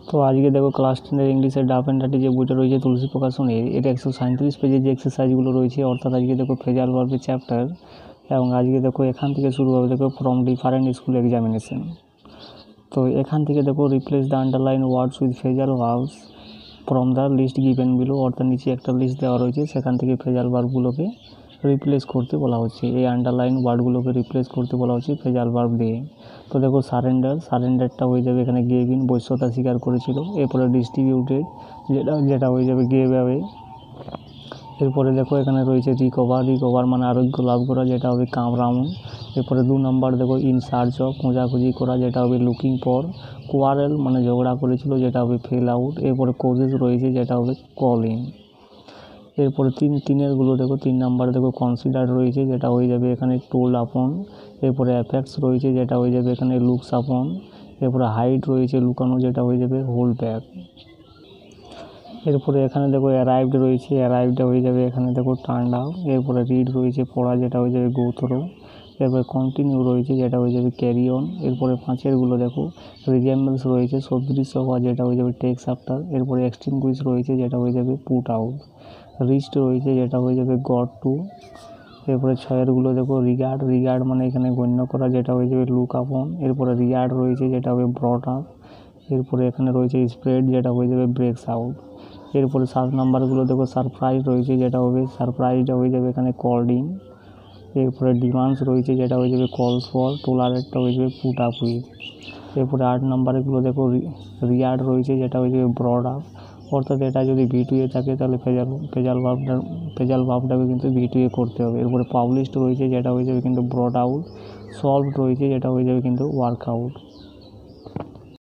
তো আজকে দেখো ক্লাস 10-এর ইংলিশের ডাফ অ্যান্ড ডার্টি যে বইটা রয়েছে তুলসী প্রকাশনের, এটা 137 পেজের যে এক্সারসাইজগুলো রয়েছে, অর্থাৎ আজকে দেখো ফ্রেজাল ভার্বের চ্যাপ্টার। এবং আজকে দেখো এখান থেকে শুরু হবে দেখো ফ্রম ডিফারেন্ট স্কুল এক্সামিনেশন। তো এখান থেকে দেখো replace the underline words with phrasal verbs from the list given below, অর্থাৎ নিচে একটা লিস্ট দেওয়া রয়েছে, সেখান থেকে ফ্রেজাল ভার্বগুলোকে রিপ্লেস করতে বলা হচ্ছে। এই আন্ডারলাইন ওয়ার্ডগুলোকে রিপ্লেস করতে বলা হচ্ছে ফ্রেজাল ভার্ব দিয়ে। তো দেখো সারেন্ডারটা হয়ে যাবে এখানে গেভ ইন, বশ্যতা স্বীকার করেছিল। এরপরে ডিস্ট্রিবিউটেড, যেটা হয়ে যাবে গেভ অ্যাওয়ে। এরপরে দেখো এখানে রয়েছে রিকভার মানে আরোগ্য লাভ করা, যেটা হবে কাম রাউন্ড। এরপরে 2 নম্বর দেখো ইন সার্চ অফ, খোঁজাখুঁজি করা, যেটা হবে লুকিং ফর। কোয়ারেল মানে ঝগড়া করেছিল, যেটা হবে ফেল আউট। এরপরে কোজেস রয়েছে, যেটা হবে কল ইন। এরপরে তিনেরগুলো দেখো 3 নাম্বার দেখো কনসিডার রয়েছে, যেটা হয়ে যাবে এখানে টোল্ড আপন। এরপরে অ্যাফেক্টস রয়েছে, যেটা হয়ে যাবে এখানে লুকস আপন। এরপরে হাইড রয়েছে লুকানো, যেটা হয়ে যাবে হোল্ড ব্যাক। এরপরে এখানে দেখো অ্যারাইভড রয়েছে, অ্যারাইভডটা হয়ে যাবে এখানে দেখো টার্ন আউট। এরপরে রিড রয়েছে পড়া, যেটা হয়ে যাবে গো থ্রো। এরপরে কন্টিনিউ রয়েছে, যেটা হয়ে যাবে ক্যারি অন। এরপরে 5এরগুলো দেখো রিজেম্বলস রয়েছে, সদৃশ্য হওয়া, যেটা হয়ে যাবে টেক্স আফটার। এরপরে এক্সটিংগুইশ রয়েছে, যেটা হয়ে যাবে পুট আউট। রিস্ট রয়েছে, যেটা হয়ে যাবে গট টু। এরপরে 6এরগুলো দেখো রিগার্ড মানে এখানে গণ্য করা, যেটা হয়ে যাবে লুক আপন। এরপরে রিয়ার্ড রয়েছে, যেটা হবে ব্রট আপ। এরপরে এখানে রয়েছে স্প্রেড, যেটা হয়ে যাবে ব্রেকস আউট। এরপরে 7 নাম্বারগুলো দেখো সারপ্রাইজ রয়েছে, যেটা হবে সারপ্রাইজটা হয়ে যাবে এখানে কল্ড ইন। এরপরে ডিমান্ডস রয়েছে, যেটা হয়ে যাবে কলস ফর। টোলারেটটা হয়ে যাবে পুট আপ উইথ। এরপরে 8 নাম্বারগুলো দেখো রিয়ার্ড রয়েছে, যেটা হয়ে যাবে ব্রড আপ, অর্থাৎ এটা যদি ভিটুয়ে থাকে তাহলে ফেজাল ভাবটাকে কিন্তু ভিটুয়ে করতে হবে। এরপরে পাবলিশড রয়েছে, যেটা হয়ে যাবে কিন্তু ব্রড আউট। সলভড রয়েছে, যেটা হয়ে যাবে কিন্তু ওয়ার্ক আউট।